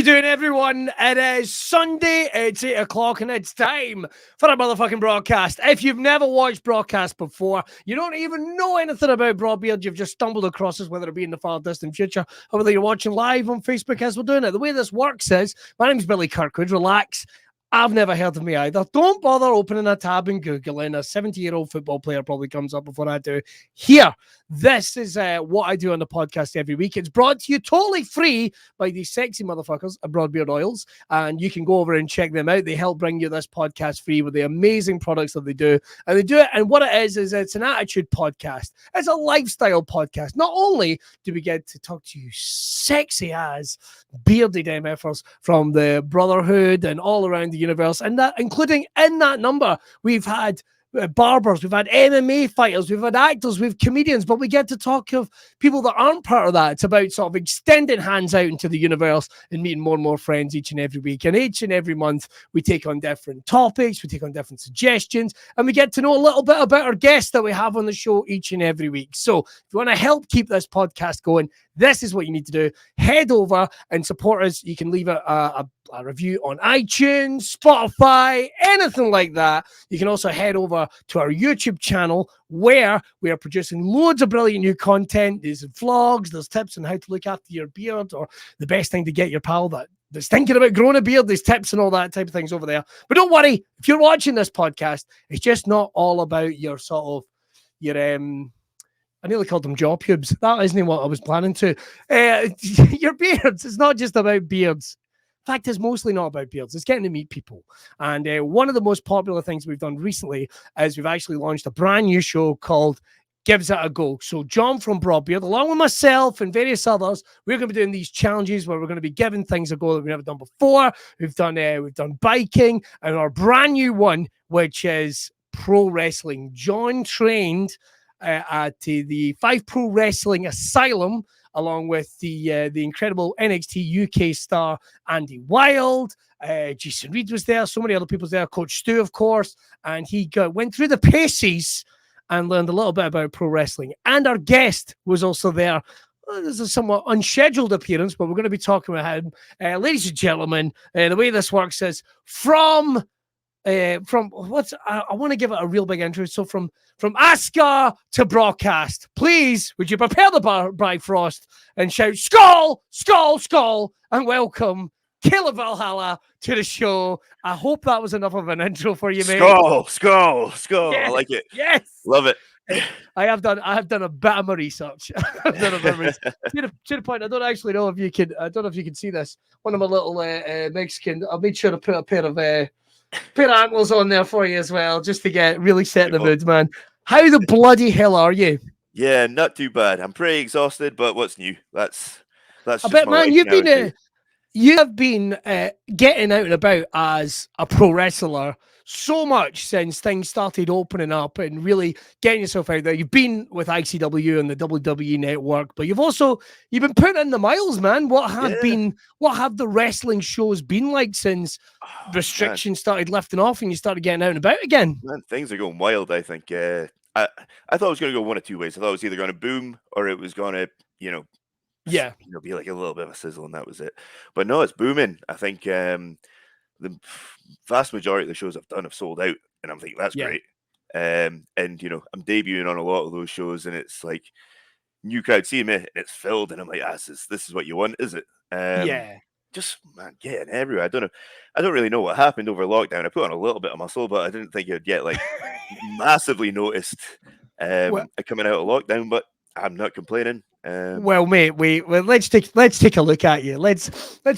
doing, everyone? It is Sunday, it's 8 o'clock, and it's time for a motherfucking broadcast. If you've never watched broadcast before, you don't even know anything about Broadbeard, you've just stumbled across us, whether it be in the far distant future, or whether you're watching live on Facebook as we're doing it. The way this works is, my name's Billy Kirkwood, relax. I've never heard of me either. Don't bother opening a tab and Googling. A 70-year-old football player probably comes up before I do. Here, this is what I do on the podcast every week. It's brought to you totally free by these sexy motherfuckers at Broadbeard Oils, and you can go over and check them out. They help bring you this podcast free with the amazing products that they do. And they do it, and what it is it's an attitude podcast. It's a lifestyle podcast. Not only do we get to talk to you sexy as bearded MFers from the Brawtherhood and all around the universe, and that, including in that number, we've had barbers, we've had MMA fighters, we've had actors, we've comedians, but we get to talk of people that aren't part of that. It's about sort of extending hands out into the universe and meeting more and more friends each and every week. And each and every month, we take on different topics, we take on different suggestions, and we get to know a little bit about our guests that we have on the show each and every week. So if you want to help keep this podcast going, this is what you need to do. Head over and support us. You can leave a review on iTunes, Spotify, anything like that. You can also head over to our YouTube channel where we are producing loads of brilliant new content. There's vlogs, there's tips on how to look after your beard, or the best thing to get your pal that's thinking about growing a beard. There's tips and all that type of things over there. But don't worry, if you're watching this podcast, it's just not all about your sort of, I nearly called them jaw pubes. That isn't what I was planning to. Your beards, it's not just about beards. In fact, it's mostly not about beards. It's getting to meet people. And one of the most popular things we've done recently is we've actually launched a brand new show called Gives It a Go. So John from Broadbeard, along with myself and various others, we're going to be doing these challenges where we're going to be giving things a go that we've never done before. We've done biking, and our brand new one, which is pro wrestling. John trained at the 5 Pro Wrestling Asylum, along with the incredible NXT UK star Andy Wilde. Jason Reed was there. So many other people there. Coach Stu, of course. And he went through the paces and learned a little bit about pro wrestling. And our guest was also there. This is a somewhat unscheduled appearance, but we're going to be talking with him. Ladies and gentlemen, the way this works is I want to give it a real big intro. So from Asgard to Braw Cast, please, would you prepare the BIFROST and shout SKOL, SKOL, SKOL, and welcome Caleb Valhalla to the show. I hope that was enough of an intro for you, mate. SKOL, SKOL, SKOL. Yes, I like it. Yes. Love it. I have done a bit of my research. I've done a bit of research. To the point, I don't actually know if you can see this. One of my little Mexican, I made sure to put a pair of ankles on there for you as well, just to get really set in the mood, man. How the bloody hell are you? Yeah, not too bad. I'm pretty exhausted, but what's new? That's. I bet, man, you have been getting out and about as a pro wrestler so much since things started opening up and really getting yourself out there. You've been with ICW and the WWE network, but you've been putting in the miles, man. What have the wrestling shows been like since restrictions started lifting off and you started getting out and about again? Man, things are going wild, I think. I thought it was going to go one of two ways. I thought it was either going to boom or it was going to, be like a little bit of a sizzle, and that was it. But no, it's booming. I think the vast majority of the shows I've done have sold out, and I'm thinking that's great. And I'm debuting on a lot of those shows, and it's like new crowd seeing me, and it's filled, and I'm like, this is what you want, is it? Just getting everywhere. I don't really know what happened over lockdown. I put on a little bit of muscle, but I didn't think it'd get like massively noticed coming out of lockdown. But I'm not complaining. Well, mate, let's take a look at you. Let's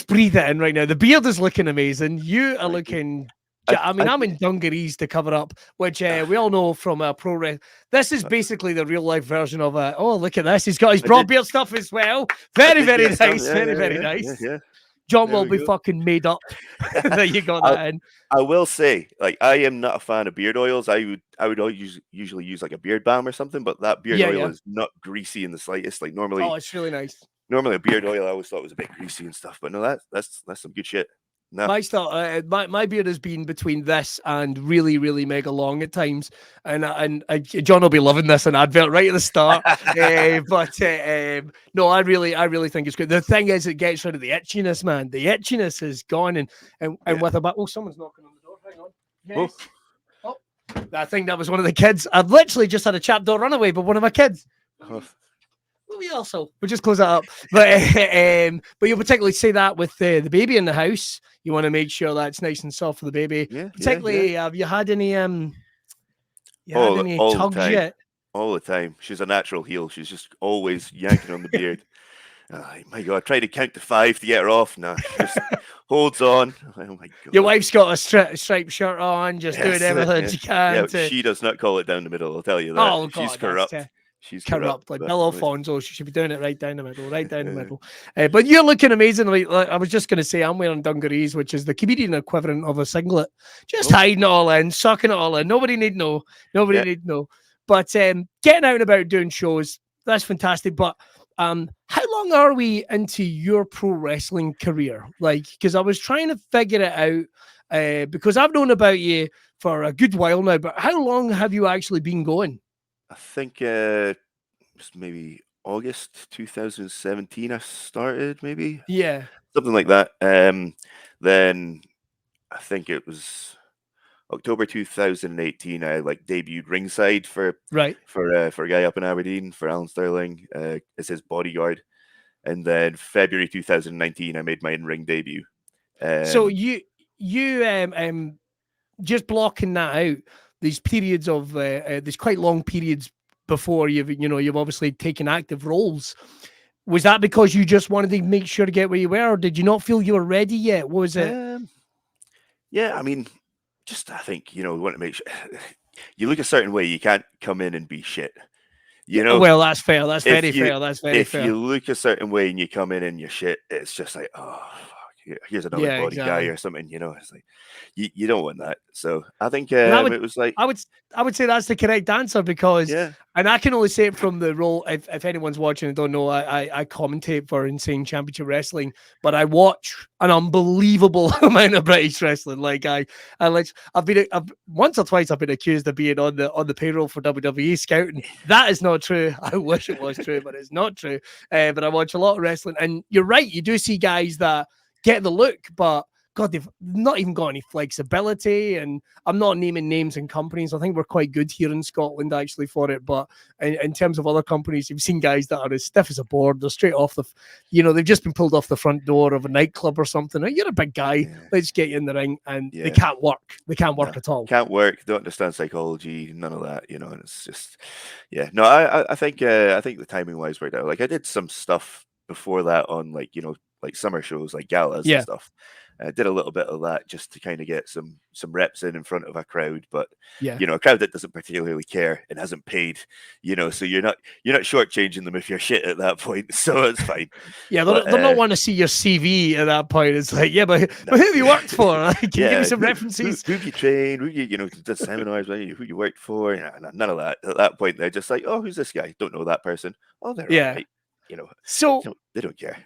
breathe it in right now. The beard is looking amazing. You are looking. I'm in dungarees to cover up, which we all know from pro wrestling. This is basically the real life version of oh, look at this. He's got his Broadbeard stuff as well. Very nice. Very nice. Yeah. John will be fucking made up that you got that in. I will say, like, I am not a fan of beard oils. I would usually use like a beard balm or something, but that beard oil is not greasy in the slightest. Like normally, it's really nice. Normally, a beard oil I always thought was a bit greasy and stuff, but no, that's some good shit. No. My beard has been between this and really, really mega long at times, and John will be loving this an advert right at the start. No, I really think it's good. The thing is, it gets rid of the itchiness, man. The itchiness is gone, and with about someone's knocking on the door. Hang on. Yes. Oh, I think that was one of the kids. I've literally just had a chap door run away, but one of my kids. We'll just close that up. But you'll particularly see that with the baby in the house. You want to make sure that's nice and soft for the baby. Particularly, have you had any tugs yet? All the time. She's a natural heel. She's just always yanking on the beard. Oh, my God, I tried to count to 5 to get her off. No, she just holds on. Oh my God. Your wife's got a striped shirt on, just doing everything she can. She does not call it down the middle, I'll tell you that. Oh, God, she's corrupt. She's corrupt, like Bill Alfonso. She should be doing it right down the middle, but you're looking amazing. Like I was just going to say, I'm wearing dungarees, which is the comedian equivalent of a singlet. Just hiding it all in, sucking it all in. Nobody need know. Need know. But getting out and about doing shows, that's fantastic. But how long are we into your pro wrestling career? Like, because I was trying to figure it out because I've known about you for a good while now. But how long have you actually been going? I think maybe August 2017 I started, maybe. Yeah. Something like that. Then I think it was October 2018 I debuted ringside for a guy up in Aberdeen, for Alan Sterling, as his bodyguard. And then February 2019 I made my in-ring debut. So you just blocking that out, these periods of these quite long periods before you've obviously taken active roles. Was that because you just wanted to make sure to get where you were, or did you not feel you were ready yet? What was it? Yeah, I mean, I think, we want to make sure you look a certain way, you can't come in and be shit. Well, that's fair. That's very fair. That's very fair. If you look a certain way and you come in and you're shit, it's just like, oh, here's another body guy or something. It's like you don't want that. So I think it was like I would say that's the correct answer because, and I can only say it from the role. If anyone's watching and don't know, I commentate for Insane Championship Wrestling, but I watch an unbelievable amount of British wrestling. Like I've once or twice I've been accused of being on the payroll for WWE scouting. That is not true. I wish it was true, but it's not true. But I watch a lot of wrestling, and you're right. You do see guys that get the look, but God, they've not even got any flexibility. And I'm not naming names and companies. I think we're quite good here in Scotland actually for it. But in terms of other companies, you've seen guys that are as stiff as a board. They're straight off they've just been pulled off the front door of a nightclub or something. You're a big guy. Let's get you in the ring. And they can't work. They can't work at all. Can't work. Don't understand psychology. None of that, and it's just, No, I think the timing wise worked out. Like I did some stuff before that on like summer shows, like galas and stuff. I did a little bit of that just to kind of get some reps in front of a crowd, but a crowd that doesn't particularly care and hasn't paid, so you're not shortchanging them if you're shit at that point, so it's fine. They're not want to see your CV at that point. It's like, but who have you worked for? Like, can you give me some references? Who you trained? Who you did seminars? Who you worked for? None of that. At that point, they're just like, oh, who's this guy? Don't know that person. Oh, they're all right. So they don't care.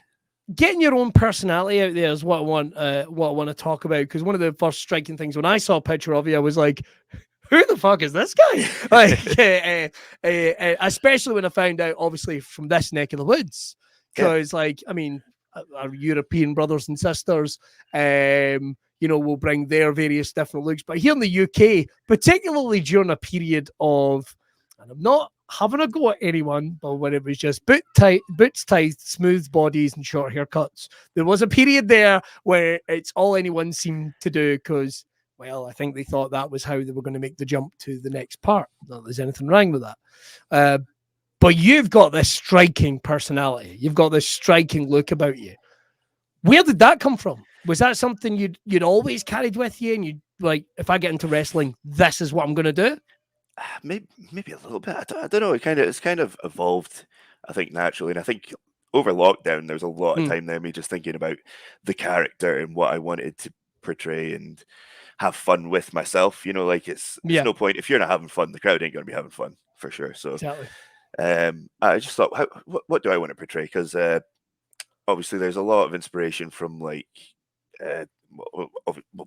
Getting your own personality out there is what I want to talk about, because one of the first striking things when I saw a picture of you, I was like, who the fuck is this guy? Like, especially when I found out, obviously, from this neck of the woods, because our European brothers and sisters, will bring their various different looks. But here in the UK, particularly during a period of, and I'm not having a go at anyone, but when it was just boots tight, smooth bodies and short haircuts, there was a period there where it's all anyone seemed to do because, well, I think they thought that was how they were going to make the jump to the next part. Not that there's anything wrong with that. But you've got this striking personality. You've got this striking look about you. Where did that come from? Was that something you'd always carried with you, and you'd like, if I get into wrestling, this is what I'm going to do? Maybe a little bit. I don't know. It's kind of evolved, I think, naturally. And I think over lockdown, there was a lot of time there, me just thinking about the character and what I wanted to portray and have fun with myself. Like it's no point if you're not having fun, the crowd ain't going to be having fun for sure. So exactly. I just thought, what do I want to portray? Because obviously there's a lot of inspiration from like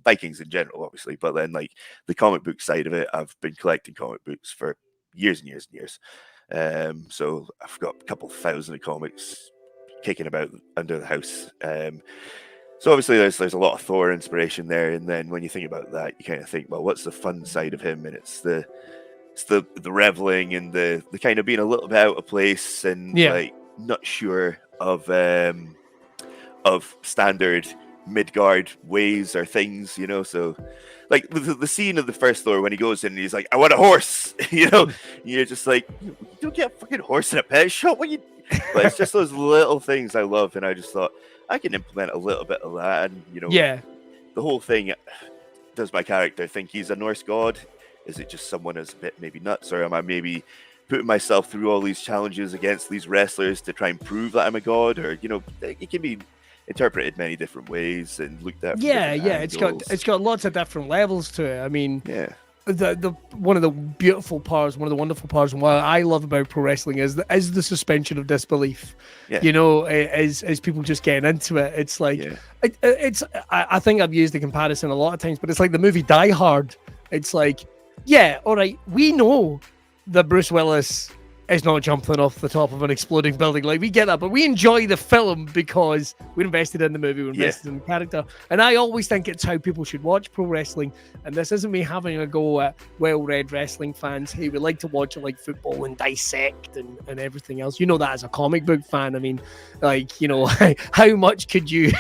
Vikings in general, obviously, but then like the comic book side of it, I've been collecting comic books for years and years and years. So I've got a couple thousand of comics kicking about under the house. So obviously there's a lot of Thor inspiration there, and then when you think about that, you kind of think, well, what's the fun side of him? And it's the reveling and the kind of being a little bit out of place and like not sure of standard Midgard ways or things, you know. So like the scene of the first Thor when he goes in and he's like, I want a horse, you know, you're just like, you don't get a fucking horse in a pet shop. What you? But it's just those little things I love, and I just thought I can implement a little bit of that, and you know, the whole thing. Does my character think he's a Norse god? Is it just someone who's a bit maybe nuts, or am I maybe putting myself through all these challenges against these wrestlers to try and prove that I'm a god? Or you know, it can be interpreted many different ways and looked at. Angles. It's got lots of different levels to it. I mean, the one of the beautiful parts, one of the wonderful parts, and what I love about pro wrestling is the suspension of disbelief. You know, as people just getting into it, it's like I think I've used the comparison a lot of times, but it's like the movie Die Hard. It's like, yeah, all right, we know that Bruce Willis is not jumping off the top of an exploding building. Like, we get that, but we enjoy the film because we're invested in the movie, we're invested in the character. And I always think it's how people should watch pro wrestling. And this isn't me having a go at well-read wrestling fans. Hey, we like to watch it like football and dissect and everything else. You know that as a comic book fan. I mean, like, you know, how much could you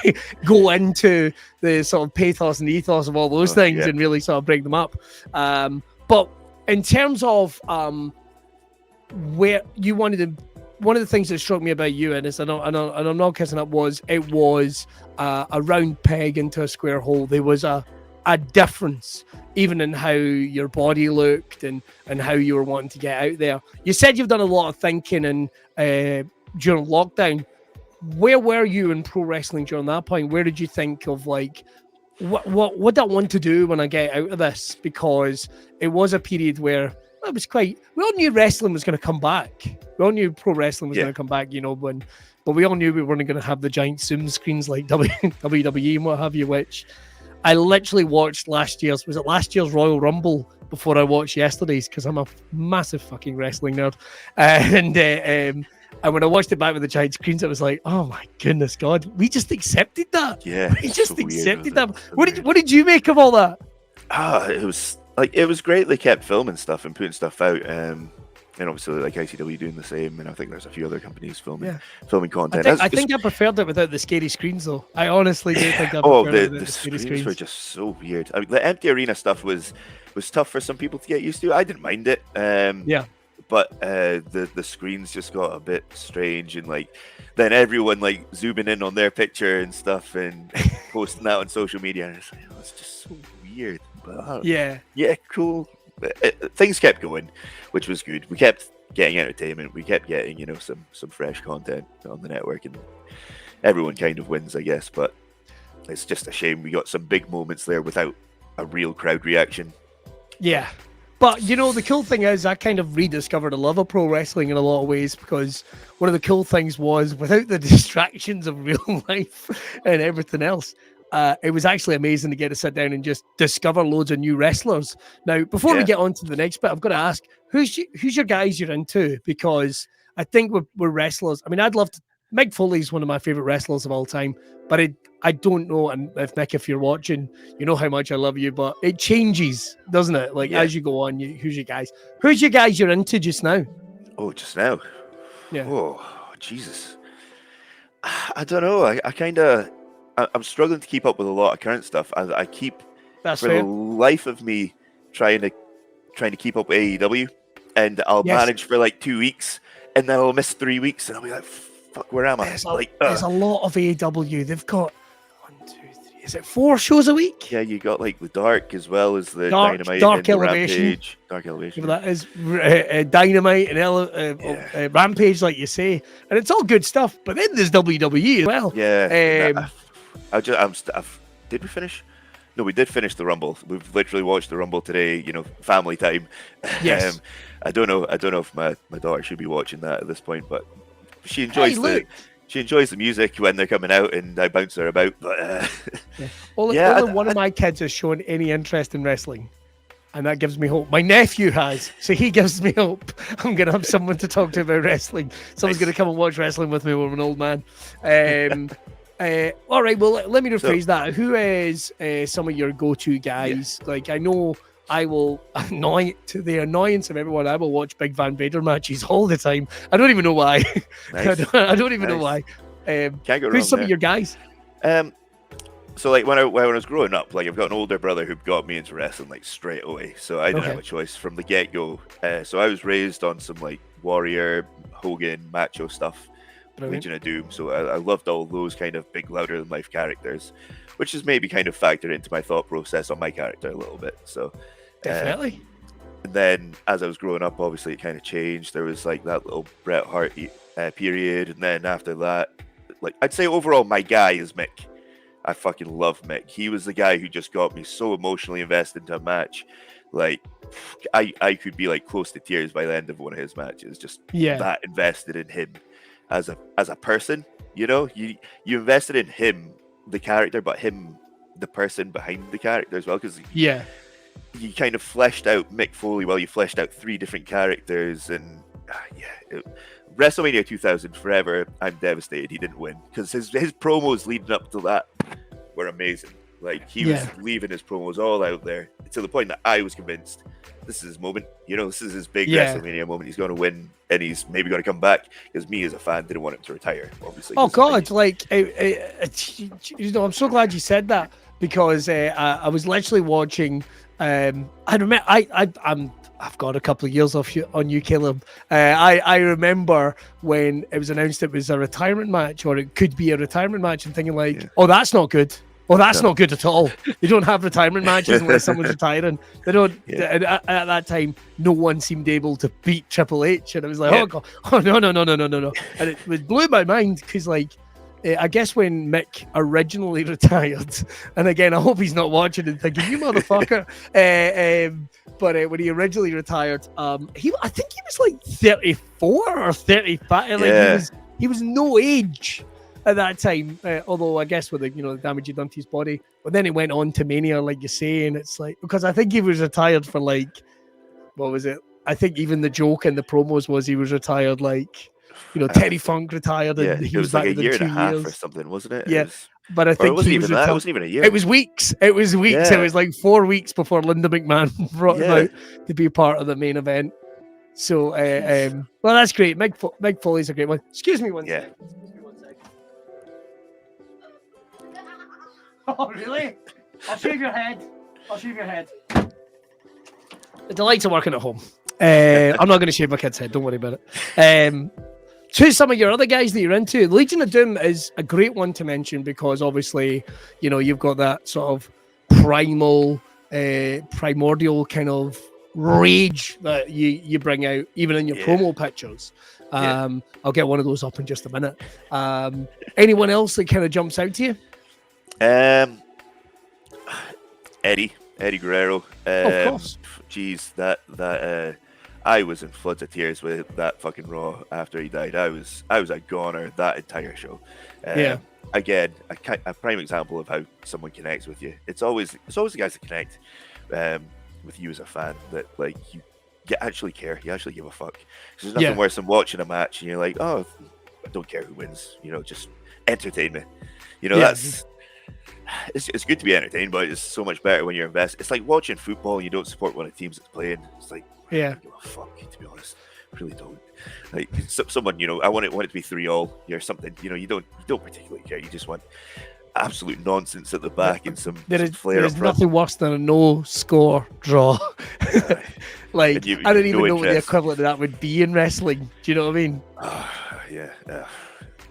go into the sort of pathos and ethos of all those things and really sort of break them up? But in terms of where you wanted to, one of the things that struck me about you, and I'm not kissing up, was it was a round peg into a square hole. There was a difference even in how your body looked and how you were wanting to get out there. You said you've done a lot of thinking and during lockdown. Where were you in pro wrestling during that point? Where did you think of like, what do I want to do when I get out of this? Because it was a period where it was we all knew wrestling was going to come back. We all knew pro wrestling was going to come back, you know, but we all knew we weren't going to have the giant Zoom screens like WWE and what have you, which I literally watched last year's Royal Rumble before I watched yesterday's, because I'm a massive fucking wrestling nerd. And when I watched it back with the giant screens, it was like, oh my goodness, God, we just accepted that. Yeah. We just accepted that. What did you make of all that? It was great they kept filming stuff and putting stuff out, and obviously like ICW doing the same, and I think there's a few other companies filming content. I think I preferred it without the scary screens, though. I honestly do think I preferred it without the scary screens were just so weird. I mean, the empty arena stuff was tough for some people to get used to. I didn't mind it. But the screens just got a bit strange, and like then everyone like zooming in on their picture and stuff and posting that on social media, and it's like, it's just so weird. But, cool. Things kept going, which was good. We kept getting entertainment. We kept getting, you know, some fresh content on the network, and everyone kind of wins, I guess. But it's just a shame we got some big moments there without a real crowd reaction. Yeah. But, you know, the cool thing is I kind of rediscovered a love of pro wrestling in a lot of ways, because one of the cool things was without the distractions of real life and everything else, it was actually amazing to get to sit down and just discover loads of new wrestlers. Now, before we get on to the next bit, I've got to ask, who's your guys you're into? Because I think we're wrestlers. I mean, I'd love to. Mick Foley's one of my favorite wrestlers of all time, but I don't know. And if Mick, if you're watching, you know how much I love you, but it changes, doesn't it? Like as you go on, who's your guys? Who's your guys you're into just now? Oh, just now? Yeah. Oh, Jesus. I don't know. I'm struggling to keep up with a lot of current stuff. I keep, That's for fair. the life of me, trying to keep up with AEW, and I'll manage for like 2 weeks, and then I'll miss 3 weeks, and I'll be like, fuck, where am I? There's a lot of AEW. They've got 1, 2, 3. Is it 4 shows a week? Yeah, you got like the Dark as well as the Dynamite, Dark and Elevation. Rampage. Dark Elevation. That is Dynamite and Rampage, like you say, and it's all good stuff. But then there's WWE as well. Yeah. Did we finish? No, we did finish the Rumble. We've literally watched the Rumble today. You know, family time. Yes. I don't know if my daughter should be watching that at this point, but she enjoys she enjoys the music when they're coming out, and I bounce her about. But only one of my kids has shown any interest in wrestling, and that gives me hope. My nephew has, so he gives me hope. I'm gonna have someone to talk to about wrestling. Someone's gonna come and watch wrestling with me when I'm an old man. All right, well, let me rephrase that. Who is some of your go-to guys? Like, I know I will to the annoyance of everyone, I will watch Big Van Vader matches all the time. I don't even know why. Nice. I don't even know why. Can't go wrong Who's some there. of your guys? So like when I was growing up, like I've got an older brother who got me into wrestling like straight away. So I didn't have a choice from the get-go. So I was raised on some like Warrior, Hogan, Macho stuff. Brilliant. Legion of Doom, so I loved all those kind of big, louder than life characters, which is maybe kind of factored into my thought process on my character a little bit. So definitely. And then as I was growing up, obviously it kind of changed. There was like that little Bret Hart period, and then after that, like I'd say overall, my guy is Mick. I fucking love Mick. He was the guy who just got me so emotionally invested into a match. Like I could be like close to tears by the end of one of his matches. Just that invested in him. As a person, you know, you invested in him, the character, but him, the person behind the character as well, because you kind of fleshed out Mick Foley while you fleshed out 3 different characters, and WrestleMania 2000 forever. I'm devastated he didn't win, because his promos leading up to that were amazing. Like he was leaving his promos all out there to the point that I was convinced this is his moment. You know, this is his big WrestleMania moment. He's going to win, and he's maybe going to come back. Because me as a fan didn't want him to retire. Obviously. Oh God! Like, you know, I'm so glad you said that, because I was literally watching. I remember. I've got a couple of years off on you, Caleb. I remember when it was announced it was a retirement match, or it could be a retirement match, and thinking like, oh, that's not good. Oh, that's not good at all. They don't have retirement matches unless someone's retiring. They don't. At that time, no one seemed able to beat Triple H, and it was like, oh God, oh no, and it blew my mind, because like, I guess when Mick originally retired, and again, I hope he's not watching and thinking, you motherfucker. But when he originally retired, I think he was like 34 or 35. Like he was no age at that time, although I guess with the damage he done to his body. But then he went on to Mania, like you say, and it's like, because I think he was retired for like, what was it? I think even the joke in the promos was he was retired like, Terry Funk retired, and he was like back a year and a half years. or something, wasn't it? Yeah. But I think it wasn't even that. It wasn't even a year. It was weeks. It was weeks. It was like 4 weeks before Linda McMahon brought him out to be part of the main event. So, well, that's great. Mick Foley's a great one. Excuse me one second. Oh, really? I'll shave your head. The delights of working at home. I'm not going to shave my kid's head. Don't worry about it. To some of your other guys that you're into, Legion of Doom is a great one to mention, because obviously, you've got that sort of primordial kind of rage that you bring out, even in your promo pictures. I'll get one of those up in just a minute. Anyone else that kind of jumps out to you? Eddie Guerrero. Of course. Geez, that I was in floods of tears with that fucking Raw after he died. I was a goner that entire show. Again, a prime example of how someone connects with you. It's always the guys that connect with you as a fan, that like you actually care. You actually give a fuck. There's nothing worse than watching a match and you're like, oh, I don't care who wins. Just entertain me. That's. It's good to be entertained, but it's so much better when you're invested. It's like watching football and you don't support one of the teams that's playing. It's like, I don't give a fuck, to be honest. I really don't. Like someone, I want it to be 3-3 or something. You don't particularly care. You just want absolute nonsense at the back and some flair. There's nothing worse than a no-score draw. Like, I don't even know what the equivalent of that would be in wrestling. Do you know what I mean?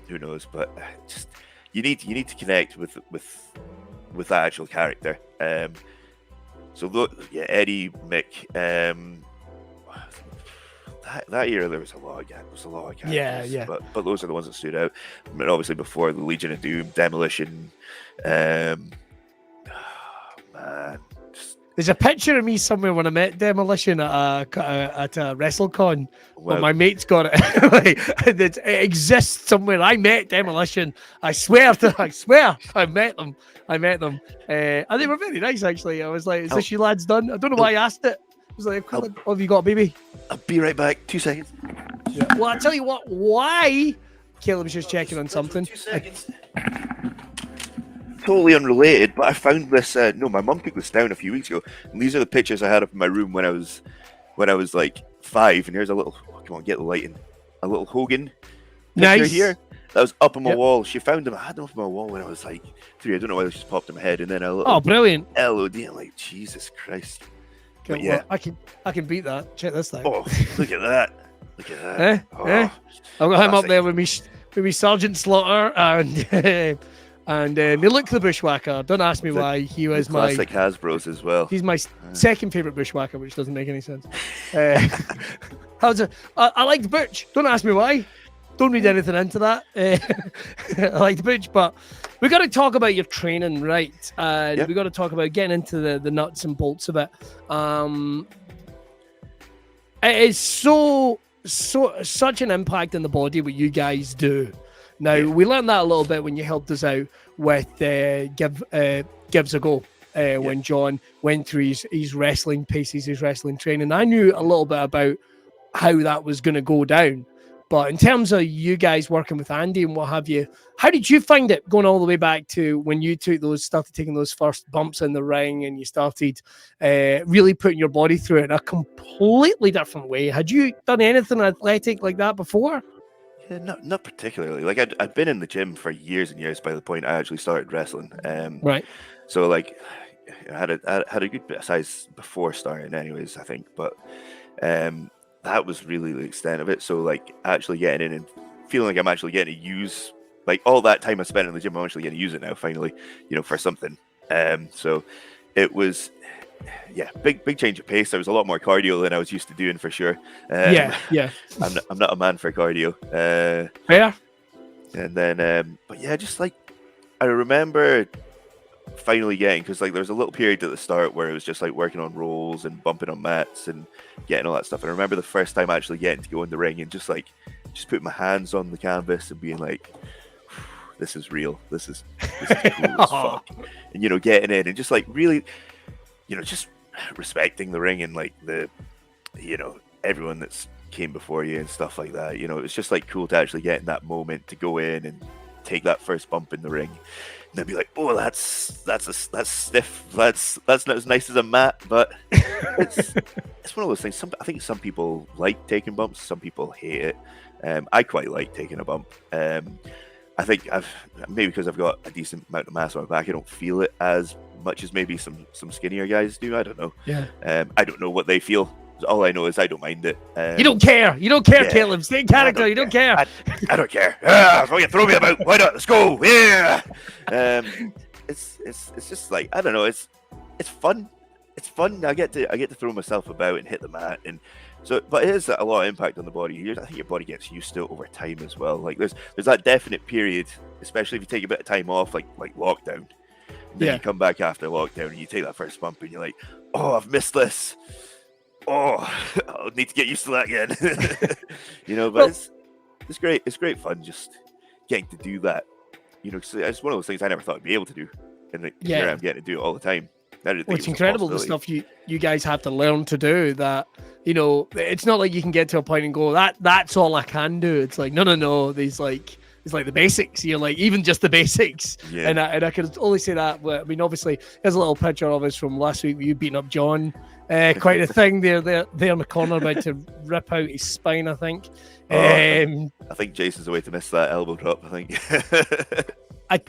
Who knows? But just. You need to connect with that actual character. So look, Eddie, Mick. That year there was a lot of characters. But those are the ones that stood out. I mean, obviously before the Legion of Doom, Demolition. Man, just There's a picture of me somewhere when I met Demolition at a WrestleCon. Wow. But my mate's got it. Like, it exists somewhere. I met Demolition. I swear I met them. And they were very nice, actually. I was like, is this you lads done? I don't know why I asked it. I was like, oh, have you got a baby? I'll be right back. 2 seconds. Yeah. Well, I'll tell you what, why Caleb's just checking on something. 2 seconds. Totally unrelated, but I found this. My mum took this down a few weeks ago, and these are the pictures I had up in my room when I was like 5. And here's a little. Oh, come on, get the lighting. A little Hogan picture here. That was up on my wall. She found them. I had them up on my wall when I was like 3. I don't know why they just popped in my head, and then a little. Brilliant. LOD. I'm like, Jesus Christ. Okay, yeah, well, I can beat that. Check this thing. Oh, look at that. Look at that. I've got him up there with me Sergeant Slaughter and me Luke the Bushwhacker. Don't ask me why. He was my classic Hasbros as well. He's my second favorite Bushwhacker, which doesn't make any sense. I liked Butch. Don't ask me why. Don't read anything into that. I liked Butch, but we got to talk about your training, right? We got to talk about getting into the nuts and bolts of it. It is such an impact in the body what you guys do. Now, we learned that a little bit when you helped us out with Gives a Go, when John went through his wrestling paces, his wrestling training. I knew a little bit about how that was going to go down. But in terms of you guys working with Andy and what have you, how did you find it going all the way back to when you started taking those first bumps in the ring and you started really putting your body through it in a completely different way? Had you done anything athletic like that before? Yeah, not particularly. Like I'd been in the gym for years and years by the point I actually started wrestling. Right. So like I had a good bit of size before starting, anyways. I think, but that was really the extent of it. So like actually getting in and feeling like I'm actually getting to use like all that time I spent in the gym, I'm actually getting to use it now finally, for something. So it was, big change of pace. There was a lot more cardio than I was used to doing for sure. I'm not a man for cardio. Yeah. And then, but yeah, just like I remember finally getting, because like there was a little period at the start where it was just like working on rolls and bumping on mats and getting all that stuff. And I remember the first time actually getting to go in the ring and just putting my hands on the canvas and being like, this is real. This is cool as fuck. And getting in and just like really, just respecting the ring and like the, everyone that's came before you and stuff like that. It's just like cool to actually get in that moment to go in and take that first bump in the ring. And they'd be like, "Oh, that's stiff. That's not as nice as a mat." But it's one of those things. I think some people like taking bumps. Some people hate it. I quite like taking a bump. I think maybe because I've got a decent amount of mass on my back, I don't feel it as much as maybe some skinnier guys do. I don't know. Yeah. I don't know what they feel. All I know is I don't mind it. You don't care. You don't care, Caleb. Stay in character. You don't care. I don't care. Throw me about. Why not? Let's go. Yeah. It's just like, I don't know. It's fun. It's fun. I get to throw myself about and hit the mat, and so. But it is a lot of impact on the body. I think your body gets used to it over time as well. Like there's that definite period, especially if you take a bit of time off, like lockdown. And then you come back after lockdown and you take that first bump and you're like, oh, I've missed this. Oh, I'll need to get used to that again. But it's great. It's great fun just getting to do that. Cause it's one of those things I never thought I'd be able to do, and here I'm getting to do it all the time. It's incredible the stuff you guys have to learn to do. That it's not like you can get to a point and go that's all I can do. It's like no. It's like the basics. You're like even just the basics. Yeah. And I can only say that. I mean, obviously, there's a little picture of us from last week where you beating up John. Quite a thing there in the corner, about to rip out his spine, I think. I think Jason's away to miss that elbow drop, I think. I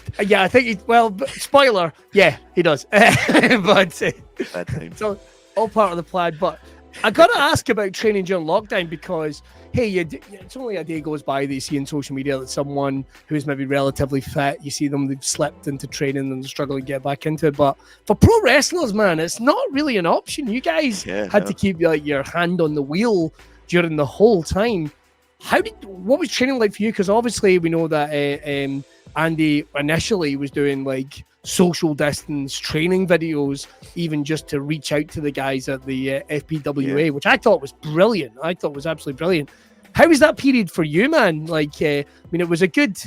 think spoiler, he does. But it's all part of the plan. But I got to ask about training during lockdown because, hey, it's only a day goes by that you see in social media that someone who's maybe relatively fit, you see them, they've slipped into training and struggling to get back into it. But for pro wrestlers, man, it's not really an option. You guys had to keep your hand on the wheel during the whole time. what was training like for you? Because obviously we know that Andy initially was doing like social distance training videos, even just to reach out to the guys at the FPWA, which I thought was brilliant. I thought was absolutely brilliant. How was that period for you, man? Like, I mean, it was a good.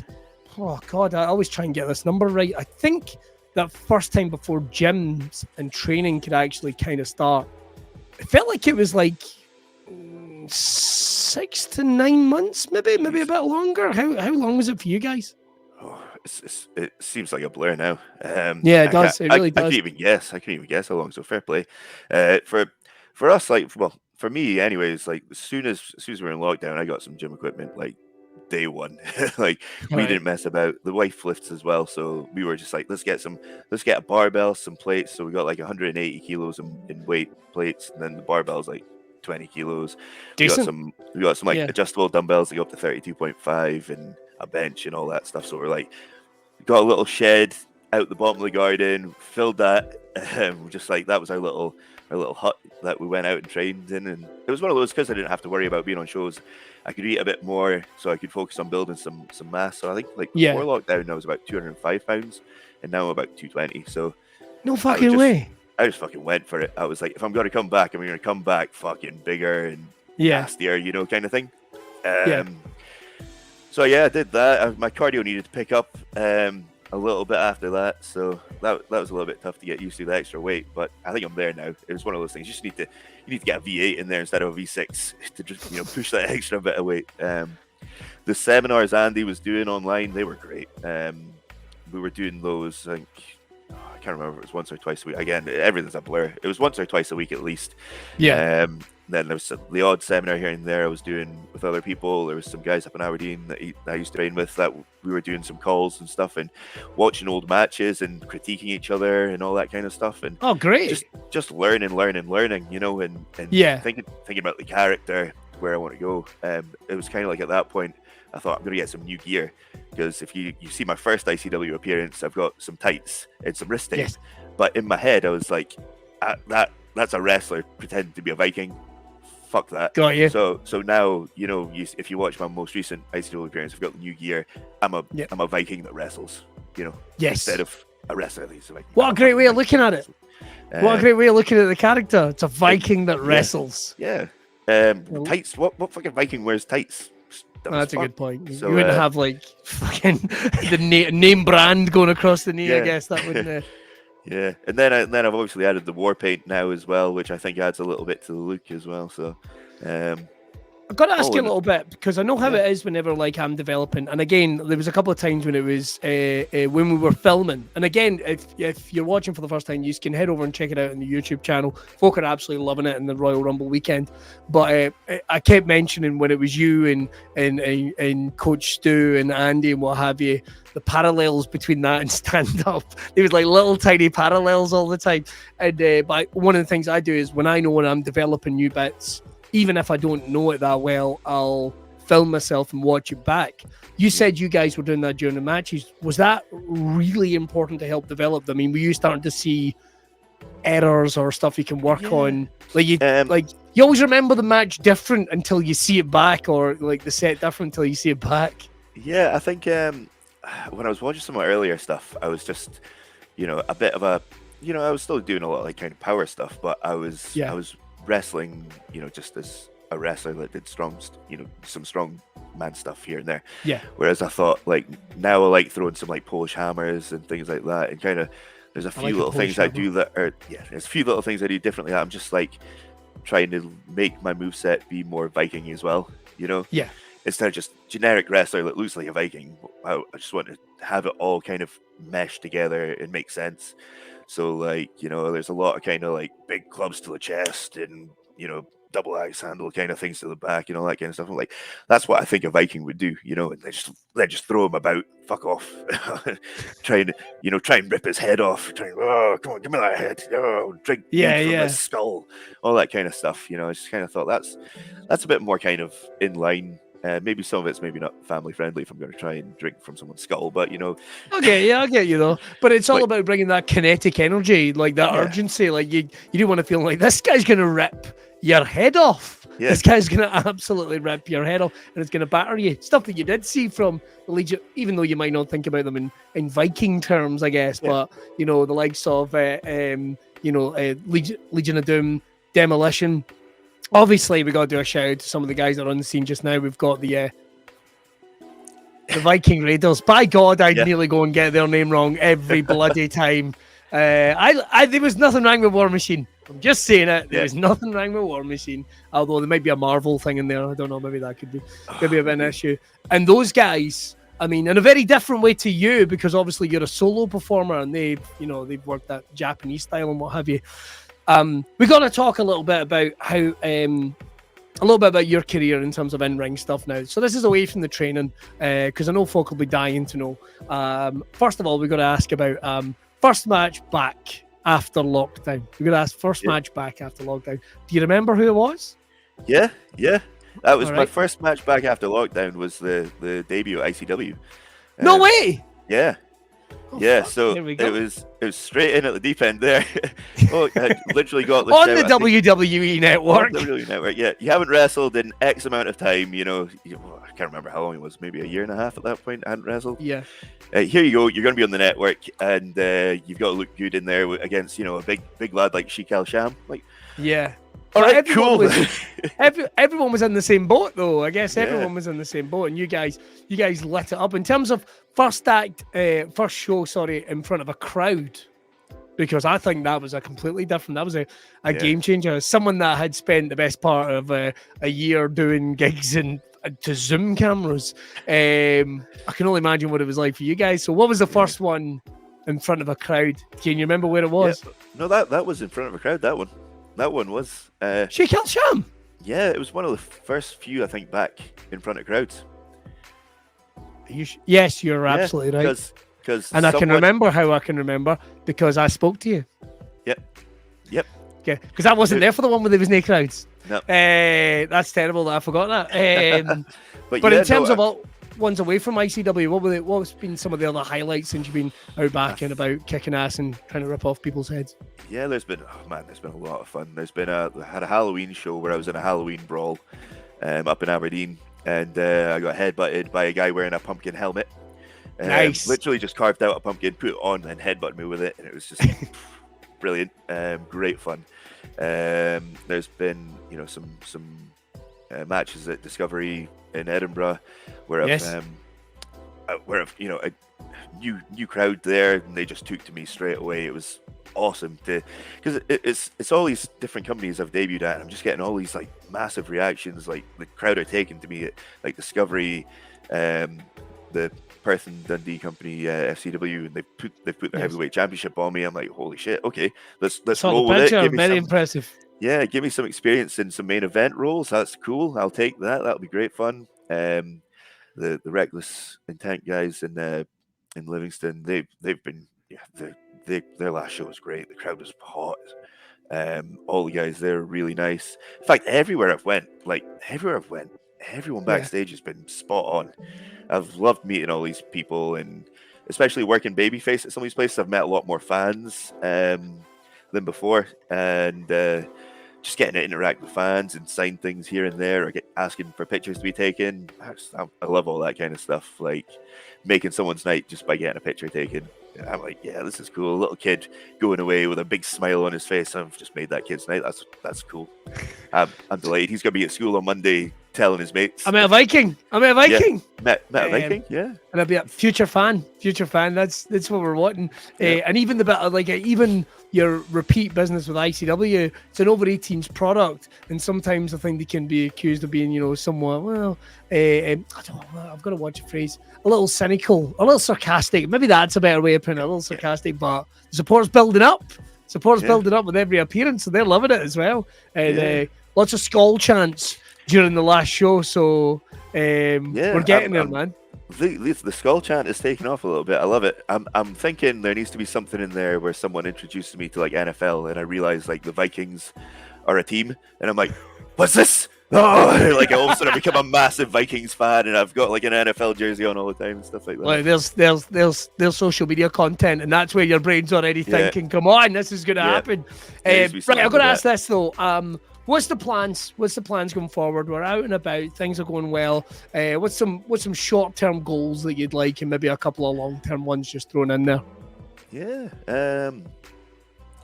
Oh God, I always try and get this number right. I think that first time before gyms and training could actually kind of start, it felt like it was like 6 to 9 months, maybe a bit longer. How long was it for you guys? Oh, it seems like a blur now. Yeah, it does. It really does. I can't even guess how long. So fair play. For us, like, well, for me, anyways, like as soon as we were in lockdown, I got some gym equipment like day one. Like we didn't mess about. The wife lifts as well, so we were just like, let's get a barbell, some plates. So we got like 180 kilos in weight plates, and then the barbell's like 20 kilos. Decent. We got some like adjustable dumbbells that go up to 32.5 and a bench and all that stuff. So we're like, got a little shed out the bottom of the garden, filled that. Just like that was our little hut that we went out and trained in, and it was one of those, because I didn't have to worry about being on shows. I could eat a bit more, so I could focus on building some mass. So I think like before lockdown, I was about 205 pounds, and now I'm about 220. So no fucking way. I just fucking went for it. I was like, if I'm going to come back, I'm going to come back fucking bigger and nastier, kind of thing. So I did that. My cardio needed to pick up a little bit after that, so that was a little bit tough to get used to, the extra weight. But I think I'm there now. It was one of those things. You just need to get a V8 in there instead of a V6 to just push that extra bit of weight. The seminars Andy was doing online, they were great. We were doing those. I think, I can't remember if it was once or twice a week. Again, everything's a blur. It was once or twice a week at least. Then there was the odd seminar here and there I was doing with other people. There was some guys up in Aberdeen that I used to train with, that we were doing some calls and stuff and watching old matches and critiquing each other and all that kind of stuff. And great. Just learning, and thinking about the character, where I want to go. It was kind of like at that point, I thought I'm going to get some new gear, because if you see my first ICW appearance, I've got some tights and some wrist tape. Yes. But in my head, I was like, that's a wrestler pretending to be a Viking. Fuck that. Got you. So now, if you watch my most recent ICW appearance, I've got the new gear. I'm a Viking that wrestles, instead of a wrestler. What a great way of looking at it. What a great way of looking at the character. It's a Viking that wrestles. Yeah. Tights. What fucking Viking wears tights? That's a good point. So, you wouldn't have like fucking the name brand going across the knee. I guess that wouldn't. Yeah, and then I've obviously added the war paint now as well, which I think adds a little bit to the look as well. So I've got to ask you a little bit, because I know how it is whenever like I'm developing. And again, there was a couple of times when it was when we were filming. And again, if you're watching for the first time, you can head over and check it out on the YouTube channel. Folk are absolutely loving it in the Royal Rumble weekend. But I kept mentioning when it was you and Coach Stu and Andy and what have you, the parallels between that and stand up. There was like little tiny parallels all the time. And but one of the things I do is when I know when I'm developing new bits, even if I don't know it that well, I'll film myself and watch it back. You said you guys were doing that during the matches. Was that really important to help develop them? I mean, were you starting to see errors or stuff you can work on? Like you always remember the match different until you see it back, or like the set different until you see it back. Yeah, I think when I was watching some of my earlier stuff, I was just, a bit of a, I was still doing a lot of like kind of power stuff, but I was wrestling, just as a wrestler that did some strong man stuff here and there. Yeah. Whereas I thought, like, now I like throwing some like Polish hammers and things like that, and kind of there's a few little things I do that are there's a few little things I do differently. I'm just like trying to make my moveset be more Viking as well. Yeah. Instead of just generic wrestler that looks like a Viking, I just want to have it all kind of mesh together and make sense. So like, there's a lot of kind of like big clubs to the chest and, double axe handle kind of things to the back, that kind of stuff. I'm like, that's what I think a Viking would do, and they just throw him about, fuck off, try and rip his head off, oh, come on, give me that head, oh, drink from his skull, all that kind of stuff. I just kind of thought that's a bit more kind of in line. Maybe some of it's maybe not family friendly if I'm going to try and drink from someone's skull, but Okay, I get you though. But it's all about bringing that kinetic energy, like that urgency. Like you don't want to feel like this guy's going to rip your head off. This guy's going to absolutely rip your head off and it's going to batter you. Stuff that you did see from the Legion, even though you might not think about them in Viking terms, I guess. But, you know, the likes of, Legion of Doom, Demolition. Obviously, we got to do a shout out to some of the guys that are on the scene just now. We've got the Viking Raiders. By God, I'd nearly go and get their name wrong every bloody time. There was nothing wrong with War Machine. I'm just saying it. There was nothing wrong with War Machine. Although there might be a Marvel thing in there. I don't know. Maybe that could be a bit of an issue. And those guys, I mean, in a very different way to you, because obviously you're a solo performer and they've worked that Japanese style and what have you. We're going to talk a little bit about how, a little bit about your career in terms of in-ring stuff now. So this is away from the training, because I know folk will be dying to know. First of all, we're going to ask about first match back after lockdown. We're going to ask first match back after lockdown. Do you remember who it was? Yeah. That was my first match back after lockdown. Was the debut at ICW. No way. Yeah. So it was straight in at the deep end there. I literally got the on the WWE network. WWE network, yeah. You haven't wrestled in X amount of time, I can't remember how long it was, maybe a year and a half at that point. I hadn't wrestled. Yeah. Here you go. You're going to be on the network, and you've got to look good in there against, a big lad like Sheik Al Sham. All right, cool. Everyone was in the same boat, though. I guess everyone was in the same boat, and you guys lit it up in terms of first show, in front of a crowd, because I think that was a completely different. That was a game changer. As someone that had spent the best part of a year doing gigs to Zoom cameras, I can only imagine what it was like for you guys. So, what was the first one in front of a crowd? Can you remember where it was? No, that was in front of a crowd. That one was Sheik Al Sham. Yeah, it was one of the first few, I think, back in front of crowds. Yes, you're absolutely right. And I can remember how I can remember, because I spoke to you. Yep. Okay, because I wasn't there for the one where there was no crowds. No. That's terrible that I forgot that. But in terms of ones away from ICW, what's been some of the other highlights since you've been out back and about kicking ass and trying to rip off people's heads? Yeah, there's been a lot of fun. There's been I had a Halloween show where I was in a Halloween brawl up in Aberdeen, and I got headbutted by a guy wearing a pumpkin helmet. Nice. Literally just carved out a pumpkin, put it on, and headbutted me with it, and it was just brilliant. Great fun. There's been some matches at Discovery in Edinburgh where I've a new crowd there, and they just took to me straight away. It was awesome because it's all these different companies I've debuted at, and I'm just getting all these massive reactions. Like, the crowd are taking to me at Discovery, the Perth and Dundee company, FCW, and they've put the heavyweight championship on me. I'm like, holy shit, okay, let's roll with it. Very impressive. Yeah, give me some experience in some main event roles. That's cool. I'll take that. That'll be great fun. The Reckless Intent guys in Livingston, they've been their last show was great. The crowd was hot. All the guys there are really nice. In fact, everywhere I've went, everyone backstage has been spot on. I've loved meeting all these people, and especially working babyface at some of these places. I've met a lot more fans than before, and just getting to interact with fans and sign things here and there, or asking for pictures to be taken. I love all that kind of stuff, like making someone's night just by getting a picture taken. I'm like, yeah, this is cool. A little kid going away with a big smile on his face. I've just made that kid's night. That's cool. I'm delighted. He's going to be at school on Monday telling his mates. I met a Viking. Yeah, met a Viking, yeah. And I'll be a future fan. That's what we're wanting. And even the bit of even your repeat business with ICW, it's an over 18s product, and sometimes I think they can be accused of being, somewhat, I don't know, I've got to watch a phrase, a little cynical, a little sarcastic. Maybe that's a better way of putting it, a little sarcastic, but the support's building up. Building up with every appearance, so they're loving it as well. And lots of SKOL chants during the last show, so we're getting there, man. The SKOL chant is taking off a little bit. I love it. I'm thinking there needs to be something in there where someone introduces me to NFL, and I realize the Vikings are a team, and I'm like, what's this? Oh, all of a sudden I become a massive Vikings fan, and I've got an NFL jersey on all the time and stuff like that. Well, there's social media content, and that's where your brain's already thinking, come on, this is going to happen. Right, I've got to ask this though. what's the plans? What's the plans going forward? We're out and about. Things are going well. What's some short-term goals that you'd like, and maybe a couple of long-term ones just thrown in there? Yeah.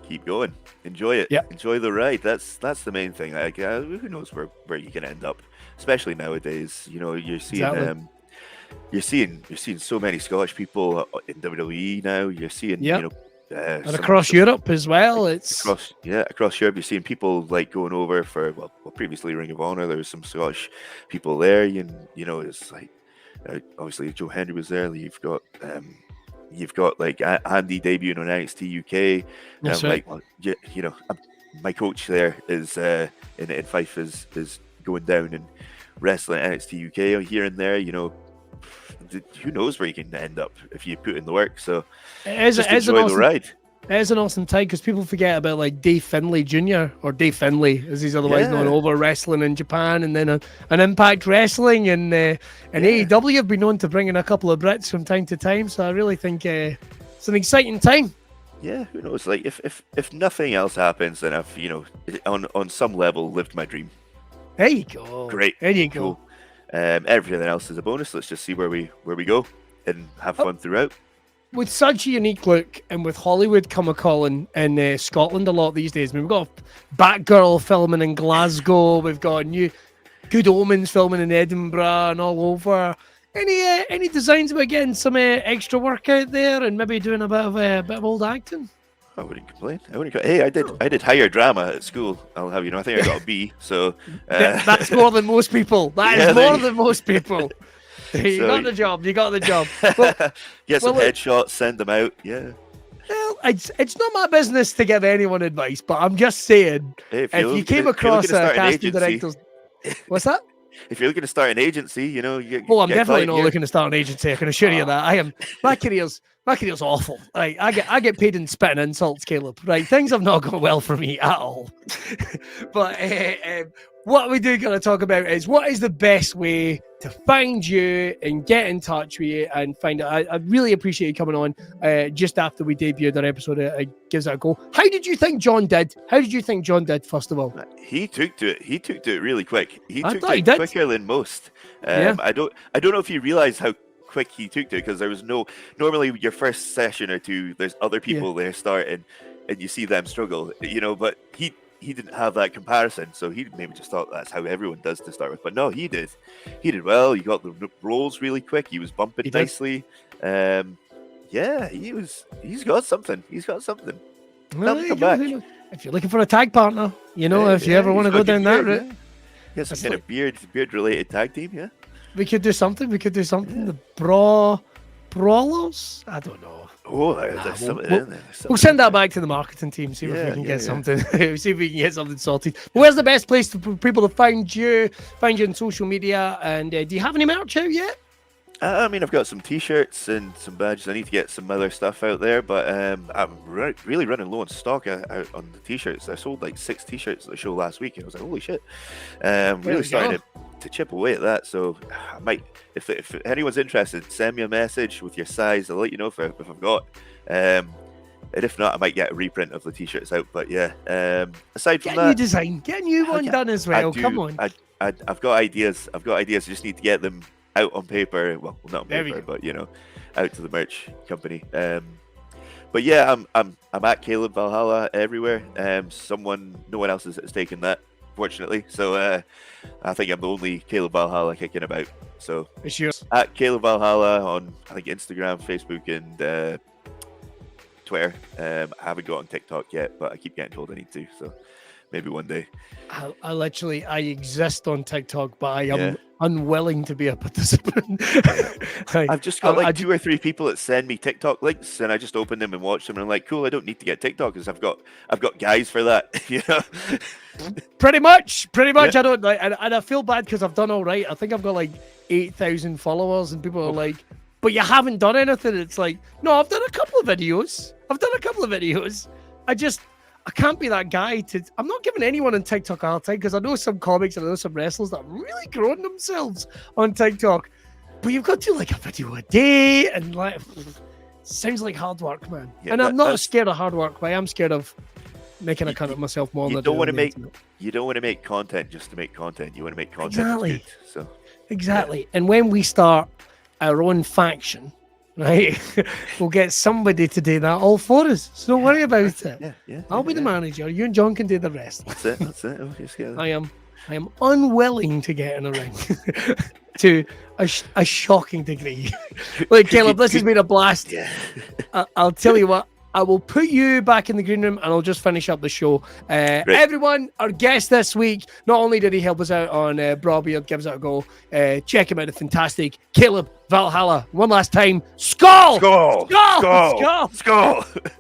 Keep going. Enjoy it. Yeah. Enjoy the ride. That's the main thing. Like, who knows where you can end up, especially nowadays. You know, you're seeing you're seeing so many Scottish people in WWE now. You're seeing you know. And across Europe as well. It's across Europe. You're seeing people like going over for well previously Ring of Honor. There was some Scottish people there. You know, it's like obviously Joe Henry was there. You've got like Andy debuting on NXT UK. That's right. Like, you know, my coach there is in Fife is going down and wrestling at NXT UK here and there. You know, who knows where you can end up if you put in the work. So just enjoy the ride. It is an awesome time because people forget about like Dave Finlay Jr. or Dave Finlay as he's otherwise known, over wrestling in Japan, and then an Impact Wrestling and AEW have been known to bring in a couple of Brits from time to time. So I really think it's an exciting time. Yeah, who knows? Like if nothing else happens, then I've on some level lived my dream. There you go. Great. There you go. Cool. Everything else is a bonus. Let's just see where we go and have fun throughout. With such a unique look, and with Hollywood come a calling in Scotland a lot these days, I mean, we've got Batgirl filming in Glasgow, we've got new Good Omens filming in Edinburgh and all over. Any designs about getting some extra work out there and maybe doing a bit of old acting? I wouldn't complain. Hey, I did higher drama at school. I'll have you know. I think I got a B. So that's more than most people. That is more than most people. You got the job. Well, get some headshots, send them out. Yeah. Well, it's not my business to give anyone advice, but I'm just saying, if you came across a casting director, what's that? If you're looking to start an agency, you know. I'm definitely not looking to start an agency. I can assure you that. I am. My career's awful. Right, I get paid in spitting insults, Caleb. Right, things have not gone well for me at all. But what we do got to talk about is what is the best way to find you and get in touch with you and find out. I really appreciate you coming on just after we debuted our episode. It gives it a go. How did you think John did? First of all? He took to it really quick. He took to it quicker than most. I don't know if you realize how quick he took to it, because there was normally your first session or two, there's other people there starting and you see them struggle, you know, but he didn't have that comparison, so he maybe just thought that's how everyone does to start with. But no, he did well. He got the rolls really quick. He was bumping nicely. He's got something. Well, come back. If you're looking for a tag partner, you know, if you ever want to go down that route, some kind of beard related tag team. Yeah, we could do something. The Brawlers. I don't know. Oh, there's something in there. We'll send that back to the marketing team, see if we can get something. See if we can get something sorted. But where's the best place for people to find you on social media? And do you have any merch out yet? I mean, I've got some T-shirts and some badges. I need to get some other stuff out there, but I'm really running low on stock out on the T-shirts. I sold like 6 T-shirts at the show last week, and I was like, holy shit! Really starting to chip away at that. So I might, if anyone's interested, send me a message with your size. I'll let you know if I've got. And if not, I might get a reprint of the T-shirts out. But yeah, aside from that, get a new one done as well. Come on, I've got ideas. I just need to get them out on paper. Well, not on paper, but you know, out to the merch company. But yeah, I'm at Caleb Valhalla everywhere. No one else has taken that, fortunately. So I think I'm the only Caleb Valhalla kicking about. So it's yours. At Caleb Valhalla on, I think, Instagram, Facebook, and Twitter. I haven't got on TikTok yet, but I keep getting told I need to. So maybe one day. I exist on TikTok, but I am unwilling to be a participant. I've just got 2 or 3 people that send me TikTok links, and I just open them and watch them, and I'm like, cool, I don't need to get TikTok because I've got guys for that, you know. Pretty much. I don't like, and I feel bad because I've done all right. I think I've got like 8,000 followers, and people are like, but you haven't done anything. It's like, no, I've done a couple of videos. I can't be that guy I'm not giving anyone on TikTok a hard time because I know some comics and I know some wrestlers that have really grown themselves on TikTok. But you've got to do like a video a day, and like, sounds like hard work, man. Yeah, and I'm not scared of hard work, but I am scared of making a cunt of myself more you than don't want to make. You don't want to make content just to make content. You want to make content Exactly. that's good. So exactly. Yeah. And when we start our own faction, right, we'll get somebody to do that all for us. So don't worry about it. I'll be the manager. You and John can do the rest. That's it. That's it. Okay, I am unwilling to get in a ring to a shocking degree. Like, Caleb, this has been a blast. Yeah. I'll tell you what. I will put you back in the green room and I'll just finish up the show. Everyone, our guest this week, not only did he help us out on Brawbeard, give us a go. Check him out, the fantastic Caleb Valhalla. One last time, SKOL! SKOL! SKOL! SKOL! SKOL!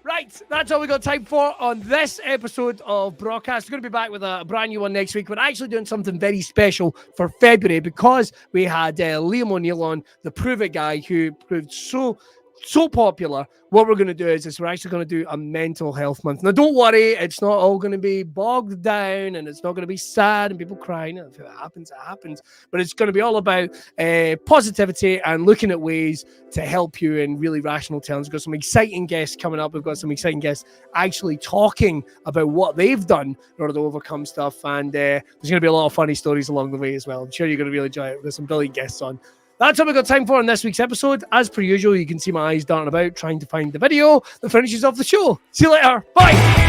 Right, that's all we got time for on this episode of Braw Cast. We're going to be back with a brand new one next week. We're actually doing something very special for February because we had Liam O'Neill on, the Prove It guy, who proved so popular. What we're going to do is we're actually going to do a mental health month. Now, don't worry, it's not all going to be bogged down and it's not going to be sad and people crying. If it happens, it happens. But it's going to be all about positivity and looking at ways to help you in really rational terms. We've got some exciting guests coming up. We've got some exciting guests actually talking about what they've done in order to overcome stuff. And there's going to be a lot of funny stories along the way as well. I'm sure you're going to really enjoy it. We've got some brilliant guests on. That's all we've got time for in this week's episode. As per usual, you can see my eyes darting about trying to find the video that finishes off the show. See you later. Bye.